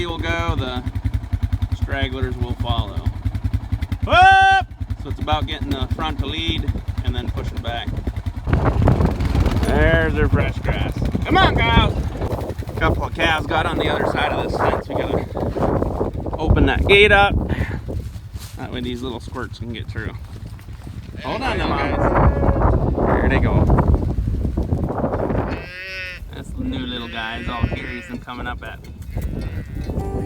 majority will go, the stragglers will follow. Whoop! So it's about getting the front to lead and then pushing back. There's our fresh grass. Come on, cows! A couple of calves got on the other side of this fence. We gotta open that gate up. That way these little squirts can get through. Hold on them guys. There they go. That's the new little guys. All curious and coming up at me.